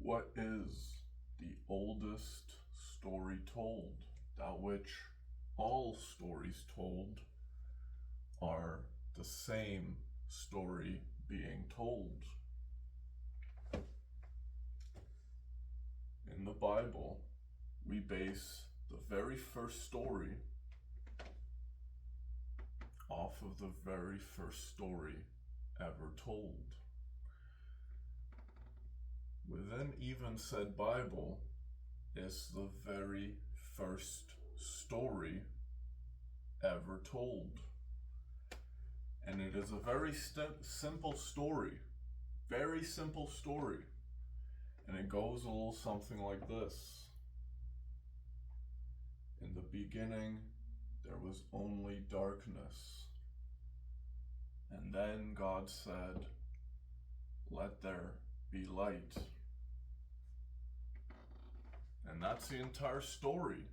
What is the oldest story told, that which all stories told are the same story being told? In the Bible, we base the very first story off of the very first story ever told. Within even said Bible is the very first story ever told. And it is a very simple story. Very simple story. And it goes a little something like this. In the beginning, there was only darkness. And then God said, "Let there be light." And that's the entire story.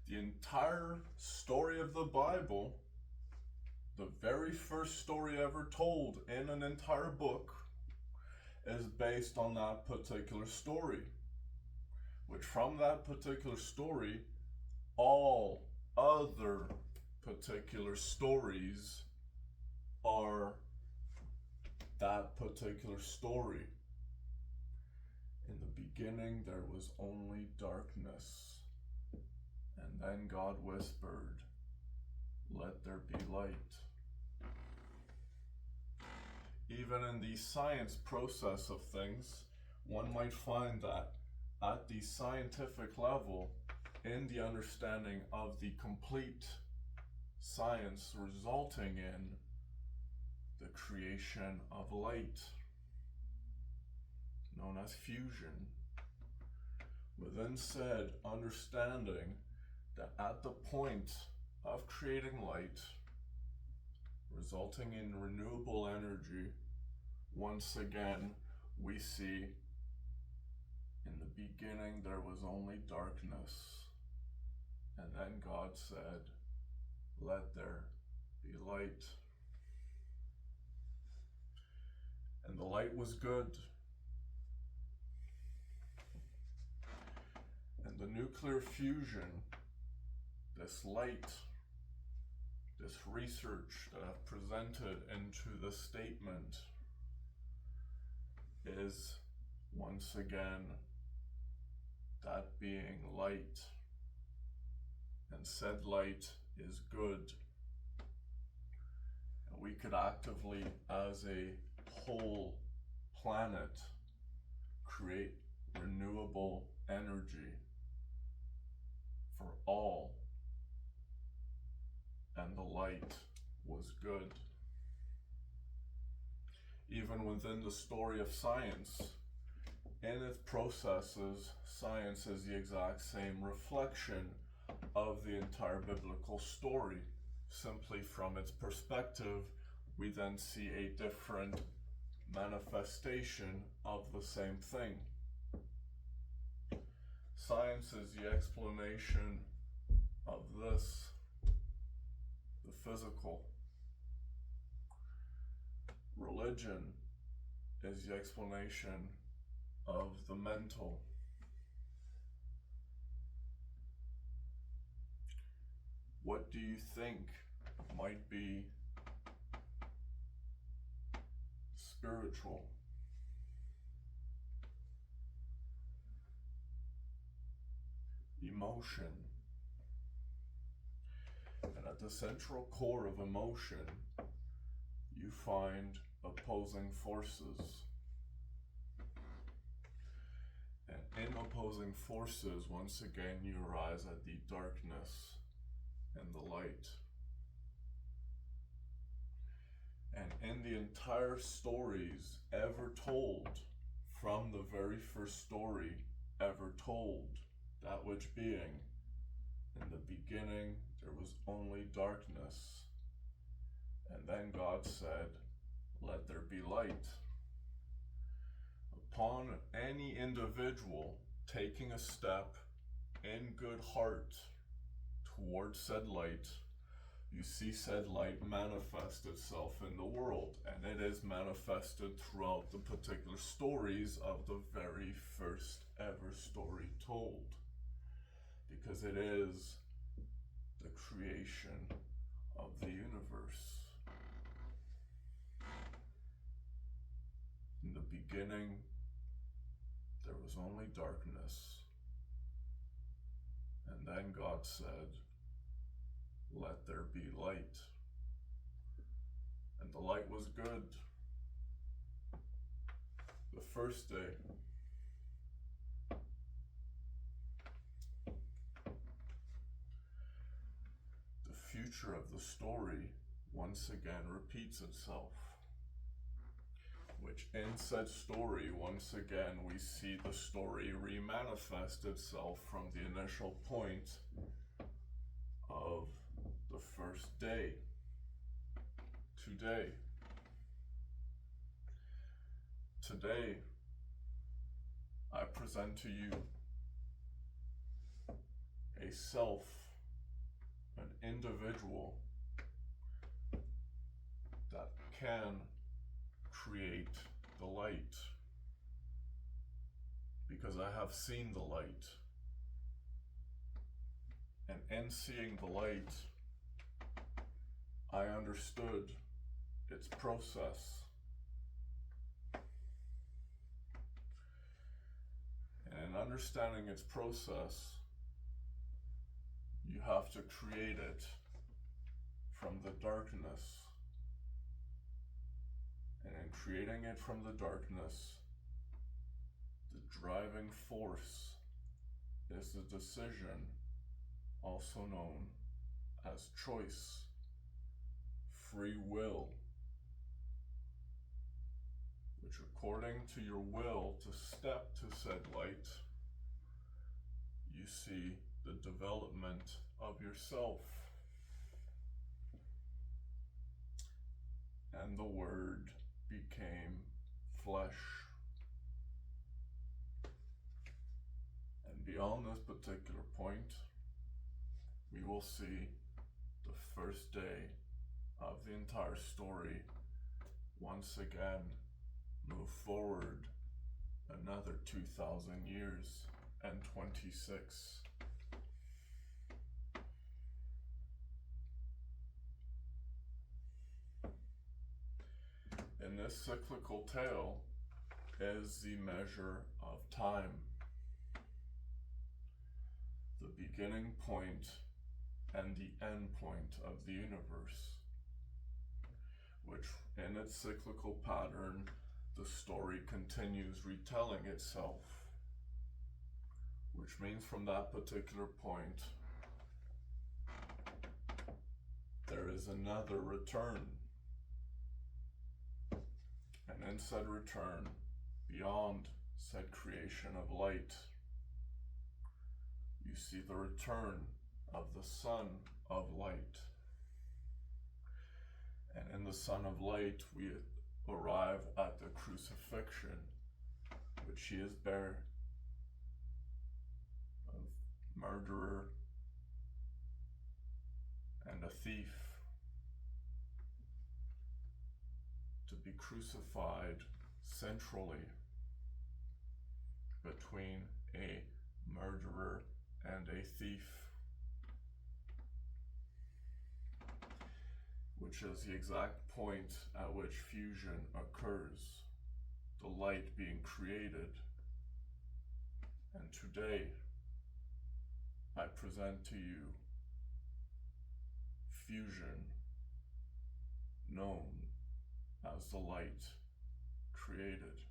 The entire story of the Bible, the very first story ever told in an entire book, is based on that particular story. Which from that particular story, all other particular stories are that particular story. In the beginning, there was only darkness. And then God whispered, "Let there be light." Even in the science process of things, one might find that at the scientific level, in the understanding of the complete science resulting in the creation of light, known as fusion, within said understanding that at the point of creating light, resulting in renewable energy, once again we see in the beginning there was only darkness, and then God said, "Let there be light." And the light was good. And the nuclear fusion, this light, this research that I've presented into the statement, is once again that being light. And said light is good. And we could actively, as a whole planet, create renewable energy for all. And the light was good. Even within the story of science, in its processes, science is the exact same reflection of the entire biblical story. Simply from its perspective, we then see a different manifestation of the same thing. Science is the explanation of this, the physical. Religion is the explanation of the mental. What do you think might be spiritual? Emotion. And at the central core of emotion, you find opposing forces. And in opposing forces, once again, you arise at the darkness and the light. And in the entire stories ever told, from the very first story ever told, that which being, in the beginning there was only darkness, and then God said, "Let there be light." Upon any individual taking a step in good heart towards said light, you see said light manifest itself in the world, and it is manifested throughout the particular stories of the very first ever story told, because it is the creation of the universe. In the beginning, there was only darkness, and then God said, "Let there be light." And the light was good. The first day. The future of the story once again repeats itself, which in said story, once again, we see the story remanifest itself from the initial point of the first day. Today, I present to you a self, an individual that can create the light, because I have seen the light, and in seeing the light, I understood its process. And in understanding its process, you have to create it from the darkness. And in creating it from the darkness, the driving force is the decision, also known as choice, free will, which according to your will to step to said light, you see the development of yourself. And the Word became flesh. And beyond this particular point, we will see the first day of the entire story once again move forward another 2,000 years and 26. In this cyclical tale is the measure of time, the beginning point and the end point of the universe, which in its cyclical pattern, the story continues retelling itself, which means from that particular point, there is another return. And in said return, beyond said creation of light, you see the return of the Son of Light. And in the Son of Light, we arrive at the crucifixion, which he is bare of murderer and a thief, to be crucified centrally between a murderer and a thief, which is the exact point at which fusion occurs, the light being created. And today, I present to you fusion, known as the light created.